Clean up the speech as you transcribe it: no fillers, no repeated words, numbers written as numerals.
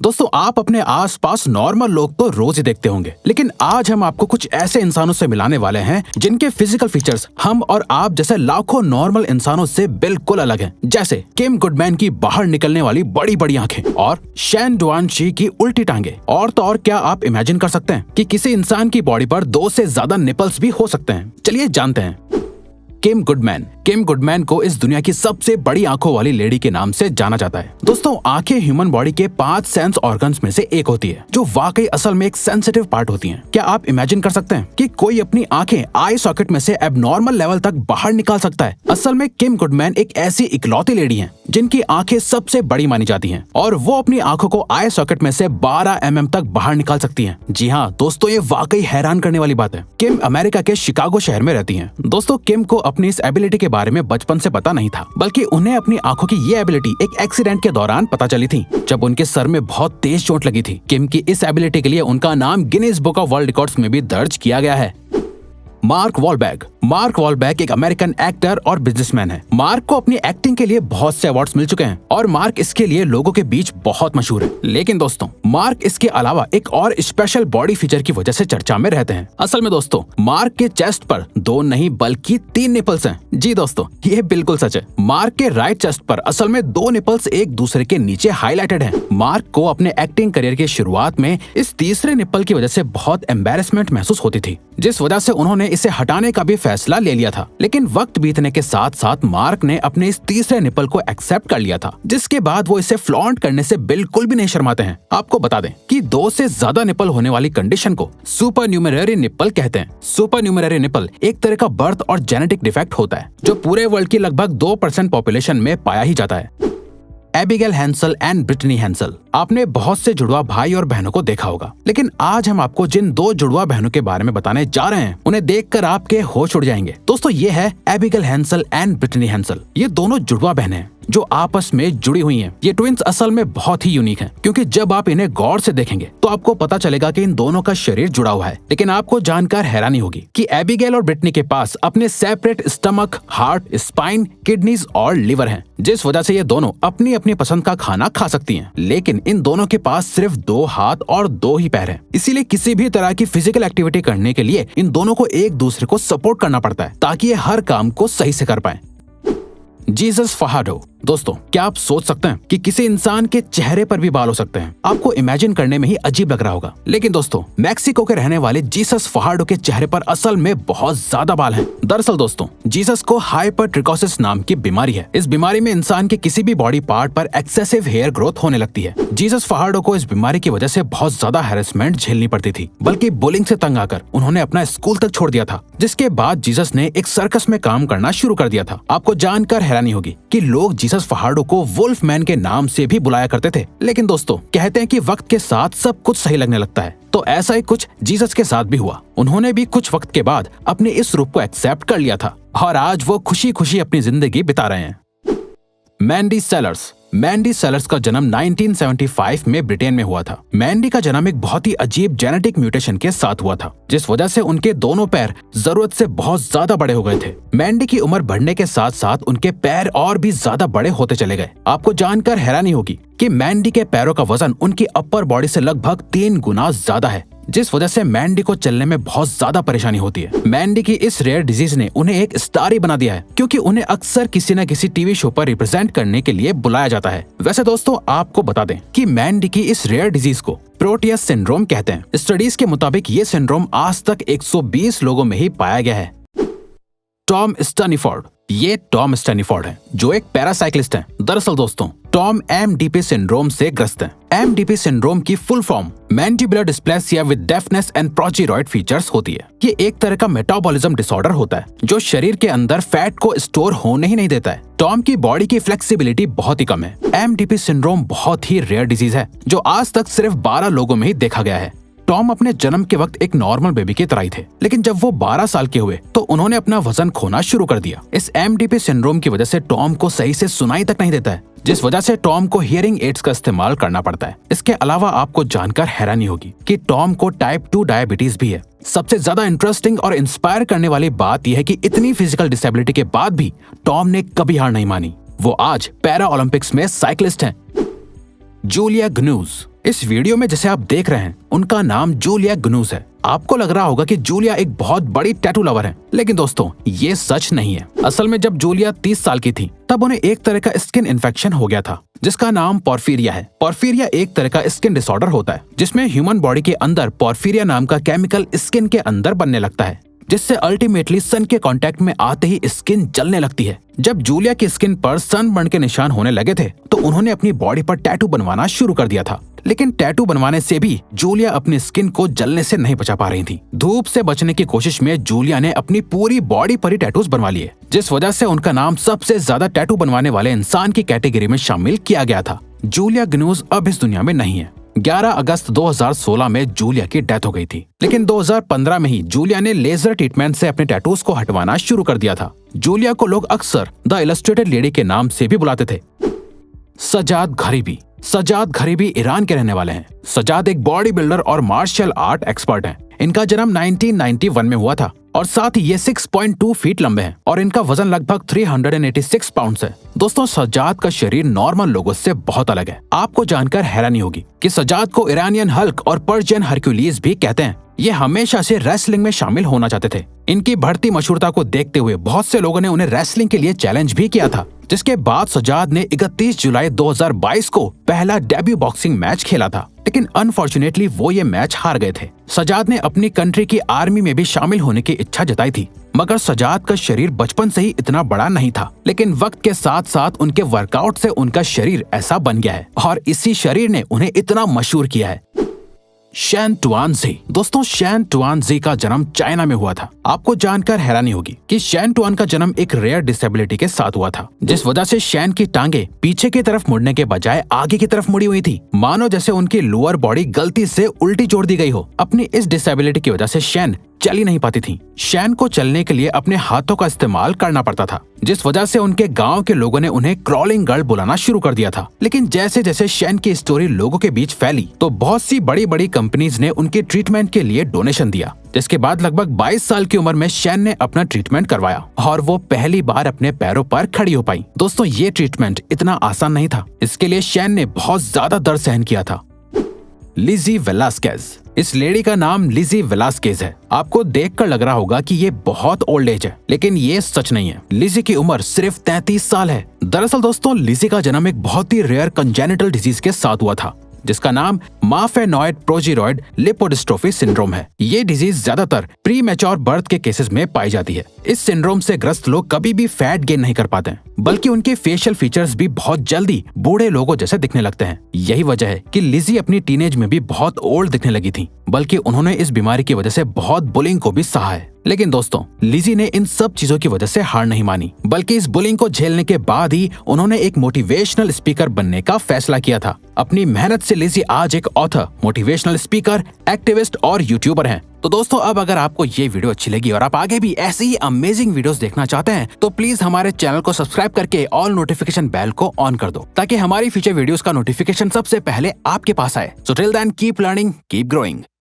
दोस्तों, आप अपने आसपास नॉर्मल लोग तो रोज ही देखते होंगे, लेकिन आज हम आपको कुछ ऐसे इंसानों से मिलाने वाले हैं जिनके फिजिकल फीचर्स हम और आप जैसे लाखों नॉर्मल इंसानों से बिल्कुल अलग हैं। जैसे किम गुडमैन की बाहर निकलने वाली बड़ी बड़ी आंखें और शेन डुआनशी की उल्टी टांगे। और तो और, क्या आप इमेजिन कर सकते हैं कि किसी इंसान की बॉडी पर 2 से ज्यादा निपल्स भी हो सकते हैं? चलिए जानते हैं। किम गुडमैन को इस दुनिया की सबसे बड़ी आंखों वाली लेडी के नाम से जाना जाता है। दोस्तों, आंखें ह्यूमन बॉडी के 5 सेंस ऑर्गन्स में से एक होती है, जो वाकई असल में एक सेंसिटिव पार्ट होती हैं। क्या आप इमेजिन कर सकते हैं कि कोई अपनी आंखें आई सॉकेट में से एबनॉर्मल लेवल तक बाहर निकाल सकता है? असल में किम गुडमैन एक ऐसी इकलौती लेडी है जिनकी आंखें सबसे बड़ी मानी जाती हैं और वो अपनी आंखों को आई सॉकेट में से 12 mm तक बाहर निकाल सकती हैं। जी हाँ दोस्तों, ये वाकई हैरान करने वाली बात है। किम अमेरिका के शिकागो शहर में रहती हैं। दोस्तों, किम को अपनी इस एबिलिटी के बारे में बचपन से पता नहीं था, बल्कि उन्हें अपनी आंखों की ये एबिलिटी एक एक्सीडेंट के दौरान पता चली थी, जब उनके सर में बहुत तेज चोट लगी थी। किम की इस एबिलिटी के लिए उनका नाम Guinness book of world records में भी दर्ज किया गया है। मार्क वॉलबर्ग एक अमेरिकन एक्टर और बिजनेसमैन है। मार्क को अपनी एक्टिंग के लिए बहुत से अवार्ड्स मिल चुके हैं और मार्क इसके लिए लोगों के बीच बहुत मशहूर है। लेकिन दोस्तों, मार्क इसके अलावा एक और स्पेशल बॉडी फीचर की वजह से चर्चा में रहते हैं। असल में दोस्तों, मार्क के चेस्ट पर 2 नहीं बल्कि 3 निपल्स हैं। जी दोस्तों, ये बिल्कुल सच है। मार्क के राइट चेस्ट पर असल में 2 निपल्स एक दूसरे के नीचे हाईलाइटेड हैं। मार्क को अपने एक्टिंग करियर की शुरुआत में इस तीसरे निपल की वजह से बहुत एम्बैरेसमेंट महसूस होती थी, जिस वजह से उन्होंने इसे हटाने का भी फैसला ले लिया था। लेकिन वक्त बीतने के साथ साथ मार्क ने अपने इस तीसरे निपल को एक्सेप्ट कर लिया था, जिसके बाद वो इसे फ्लॉन्ट करने से बिल्कुल भी नहीं शर्माते हैं। आपको बता दें कि 2 से ज्यादा निपल होने वाली कंडीशन को सुपर न्यूमेररी निपल कहते हैं। सुपर न्यूमेररी निपल एक तरह का बर्थ और जेनेटिक डिफेक्ट होता है, जो पूरे वर्ल्ड की लगभग 2% पॉपुलेशन में पाया ही जाता है। Abigail Hensel and Brittany Hensel. आपने बहुत से जुड़वा भाई और बहनों को देखा होगा, लेकिन आज हम आपको जिन 2 जुड़वा बहनों के बारे में बताने जा रहे हैं, उन्हें देखकर आपके होश उड़ जाएंगे। दोस्तों, ये है Abigail Hensel and Brittany Hensel. ये दोनों जुड़वा बहनें हैं जो आपस में जुड़ी हुई हैं। ये ट्विंस असल में बहुत ही यूनिक हैं, क्योंकि जब आप इन्हें गौर से देखेंगे तो आपको पता चलेगा कि इन दोनों का शरीर जुड़ा हुआ है। लेकिन आपको जानकर हैरानी होगी कि एबिगेल और ब्रिटनी के पास अपने separate stomach, heart, spine, kidneys और लिवर हैं, जिस वजह से ये दोनों अपनी अपनी पसंद का खाना खा सकती हैं। लेकिन इन दोनों के पास सिर्फ 2 हाथ और 2 ही पैर हैं। इसीलिए किसी भी तरह की फिजिकल एक्टिविटी करने के लिए इन दोनों को एक दूसरे को सपोर्ट करना पड़ता है, ताकि ये हर काम को सही से कर पाएं। जीसस फहाडो। दोस्तों, क्या आप सोच सकते हैं कि किसी इंसान के चेहरे पर भी बाल हो सकते हैं? आपको इमेजिन करने में ही अजीब लग रहा होगा, लेकिन दोस्तों, मैक्सिको के रहने वाले जीसस फहाडो के चेहरे पर असल में बहुत ज्यादा बाल हैं। दरअसल दोस्तों, जीसस को हाइपरट्रिकोसिस नाम की बीमारी है। इस बीमारी में इंसान के किसी भी बॉडी पार्ट पर एक्सेसिव हेयर ग्रोथ होने लगती है। जीसस फहाडो को इस बीमारी की वजह से बहुत ज्यादा हैरेसमेंट झेलनी पड़ती थी, बल्कि बुलिंग से तंग आकर उन्होंने अपना स्कूल तक छोड़ दिया था। जिसके बाद जीसस ने एक सर्कस में काम करना शुरू कर दिया था। आपको जानकर हैरानी होगी कि लोग जीसस फहाडो को वुल्फ मैन के नाम से भी बुलाया करते थे। लेकिन दोस्तों, कहते हैं कि वक्त के साथ सब कुछ सही लगने लगता है, तो ऐसा ही कुछ जीसस के साथ भी हुआ। उन्होंने भी कुछ वक्त के बाद अपने इस रूप को एक्सेप्ट कर लिया था और आज वो खुशी खुशी अपनी जिंदगी बिता रहे हैं। मैंडी सेलर्स का जन्म 1975 में ब्रिटेन में हुआ था। मैंडी का जन्म एक बहुत ही अजीब जेनेटिक म्यूटेशन के साथ हुआ था, जिस वजह से उनके दोनों पैर जरूरत से बहुत ज्यादा बड़े हो गए थे। मैंडी की उम्र बढ़ने के साथ साथ उनके पैर और भी ज्यादा बड़े होते चले गए। आपको जानकर हैरानी होगी कि मैंडी के पैरों का वजन उनकी अपर बॉडी से लगभग 3 गुना ज्यादा है, जिस वजह से मैंडी को चलने में बहुत ज्यादा परेशानी होती है। मैंडी की इस रेयर डिजीज ने उन्हें एक स्टार ही बना दिया है, क्योंकि उन्हें अक्सर किसी न किसी टीवी शो पर रिप्रेजेंट करने के लिए बुलाया जाता है। वैसे दोस्तों, आपको बता दें कि मैंडी की इस रेयर डिजीज को प्रोटियस सिंड्रोम कहते हैं। स्टडीज के मुताबिक ये सिंड्रोम आज तक 120 लोगों में ही पाया गया है। टॉम स्टैनिफोर्ड। ये टॉम स्टैनिफोर्ड हैं, जो एक पैरासाइक्लिस्ट हैं। दरअसल दोस्तों, टॉम एमडीपी सिंड्रोम से ग्रस्त हैं। एमडीपी सिंड्रोम की full form mandibular dysplasia with deafness and progeroid features होती है। ये एक तरह का मेटाबॉलिज्म डिसऑर्डर होता है, जो शरीर के अंदर फैट को स्टोर होने ही नहीं देता है। टॉम की बॉडी की फ्लेक्सिबिलिटी बहुत ही कम है। एमडीपी सिंड्रोम बहुत ही रेयर डिजीज है, जो आज तक सिर्फ 12 लोगों में ही देखा गया है। टॉम अपने जन्म के वक्त एक नॉर्मल बेबी की तरह ही थे, लेकिन जब वो 12 साल के हुए तो उन्होंने अपना वजन खोना शुरू कर दिया। इस एमडीपी सिंड्रोम की वजह से टॉम को सही से सुनाई तक नहीं देता है, जिस वजह से टॉम को हियरिंग एड्स का इस्तेमाल करना पड़ता है। इसके अलावा आपको जानकर हैरानी होगी कि टॉम को टाइप 2 डायबिटीज भी है। सबसे ज्यादा इंटरेस्टिंग और इंस्पायर करने वाली बात यह है कि इतनी फिजिकल डिसेबिलिटी के बाद भी टॉम ने कभी हार नहीं मानी। वो आज पैरा ओलंपिक्स में साइक्लिस्ट हैं। जूलिया ग्नूज। इस वीडियो में जिसे आप देख रहे हैं उनका नाम जूलिया ग्नूज है। आपको लग रहा होगा कि जूलिया एक बहुत बड़ी टैटू लवर है, लेकिन दोस्तों ये सच नहीं है। असल में जब जूलिया 30 साल की थी तब उन्हें एक तरह का स्किन इन्फेक्शन हो गया था जिसका नाम पोर्फिरिया है। पोर्फिरिया एक तरह का स्किन डिसऑर्डर होता है जिसमें ह्यूमन बॉडी के अंदर पोर्फिरिया नाम का केमिकल स्किन के अंदर बनने लगता है, जिससे अल्टीमेटली सन के कांटेक्ट में आते ही स्किन जलने लगती है। जब जूलिया की स्किन पर सनबर्न के निशान होने लगे थे तो उन्होंने अपनी बॉडी पर टैटू बनवाना शुरू कर दिया था, लेकिन टैटू बनवाने से भी जूलिया अपनी स्किन को जलने से नहीं बचा पा रही थी। धूप से बचने की कोशिश में जूलिया ने अपनी पूरी बॉडी पर ही टैटूज बनवा लिए, जिस वजह से उनका नाम सबसे ज्यादा टैटू बनवाने वाले इंसान की कैटेगरी में शामिल किया गया था। जूलिया ग्नूज अब इस दुनिया में नहीं है। 11 अगस्त 2016 में जूलिया की डेथ हो गई थी, लेकिन 2015 में ही जूलिया ने लेजर ट्रीटमेंट से अपने टैटूज को हटवाना शुरू कर दिया था। जूलिया को लोग अक्सर द इलस्ट्रेटेड लेडी के नाम से भी बुलाते थे। सजाद घरीबी। सजाद घरीबी ईरान के रहने वाले हैं। सजाद एक बॉडी बिल्डर और मार्शल आर्ट एक्सपर्ट हैं। इनका जन्म 1991 में हुआ था और साथ ही ये 6.2 फीट लंबे हैं और इनका वजन लगभग 386 पाउंड है। दोस्तों सजाद का शरीर नॉर्मल लोगों से बहुत अलग है। आपको जानकर हैरानी होगी कि सजाद को ईरानियन हल्क और पर्शियन हरक्यूलिस भी कहते हैं। ये हमेशा से रेसलिंग में शामिल होना चाहते थे। इनकी बढ़ती मशहूरता को देखते हुए बहुत से लोगों ने उन्हें रेसलिंग के लिए चैलेंज भी किया था, जिसके बाद सजाद ने 31 जुलाई 2022 को पहला डेब्यू बॉक्सिंग मैच खेला था, लेकिन अनफॉर्चुनेटली वो ये मैच हार गए थे। सजाद ने अपनी कंट्री की आर्मी में भी शामिल होने की इच्छा जताई थी, मगर सजाद का शरीर बचपन से ही इतना बड़ा नहीं था, लेकिन वक्त के साथ साथ उनके वर्कआउट से उनका शरीर ऐसा बन गया है और इसी शरीर ने उन्हें इतना मशहूर किया है। शैन टुआनजी। दोस्तों शैन टुआनजी का जन्म चाइना में हुआ था। आपको जानकर हैरानी होगी कि शैन टुआन का जन्म एक रेयर डिसेबिलिटी के साथ हुआ था, जिस वजह से शैन की टांगे पीछे की तरफ मुड़ने के बजाय आगे की तरफ मुड़ी हुई थी, मानो जैसे उनकी लोअर बॉडी गलती से उल्टी जोड़ दी गई हो। अपनी इस डिसेबिलिटी की वजह से शैन चल ही नहीं पाती थी। शैन को चलने के लिए अपने हाथों का इस्तेमाल करना पड़ता था, जिस वजह से उनके गांव के लोगों ने उन्हें क्रॉलिंग गर्ल बुलाना शुरू कर दिया था। लेकिन जैसे जैसे शैन की स्टोरी लोगों के बीच फैली तो बहुत सी बड़ी बड़ी कंपनीज ने उनके ट्रीटमेंट के लिए डोनेशन दिया, जिसके बाद लगभग 22 साल की उम्र में शैन ने अपना ट्रीटमेंट करवाया और वो पहली बार अपने पैरों पर खड़ी हो पाई। दोस्तों ये ट्रीटमेंट इतना आसान नहीं था, इसके लिए शैन ने बहुत ज्यादा दर्द सहन किया था। लिजी वेलास्केज। इस लेडी का नाम लिजी वेलास्केज है। आपको देखकर लग रहा होगा कि ये बहुत ओल्ड एज है, लेकिन ये सच नहीं है। लिजी की उम्र सिर्फ 33 साल है। दरअसल दोस्तों लिजी का जन्म एक बहुत ही रेयर कंजेनिटल डिजीज के साथ हुआ था, जिसका नाम मार्फेनॉइड प्रोजेरॉइड लिपोडिस्ट्रोफी सिंड्रोम है। ये डिजीज ज्यादातर प्री मैच्योर बर्थ के केसेस में पाई जाती है। इस सिंड्रोम से ग्रस्त लोग कभी भी फैट गेन नहीं कर पाते, बल्कि उनके फेशियल फीचर्स भी बहुत जल्दी बूढ़े लोगों जैसे दिखने लगते हैं। यही वजह है कि लिजी अपनी टीनेज में भी बहुत ओल्ड दिखने लगी थी, बल्कि उन्होंने इस बीमारी की वजह से बहुत बुलिंग को भी सहा है। लेकिन दोस्तों लिजी ने इन सब चीजों की वजह से हार नहीं मानी, बल्कि इस बुलिंग को झेलने के बाद ही उन्होंने एक मोटिवेशनल स्पीकर बनने का फैसला किया था। अपनी मेहनत से लिजी आज एक ऑथर, मोटिवेशनल स्पीकर, एक्टिविस्ट और यूट्यूबर हैं। तो दोस्तों अब अगर आपको ये वीडियो अच्छी लगी और आप आगे भी ऐसी ही अमेजिंग वीडियोस देखना चाहते हैं तो प्लीज हमारे चैनल को सब्सक्राइब करके ऑल नोटिफिकेशन बेल को ऑन कर दो, ताकि हमारी फ्यूचर वीडियोस का नोटिफिकेशन सबसे पहले आपके पास आए। So till then keep learning, keep growing.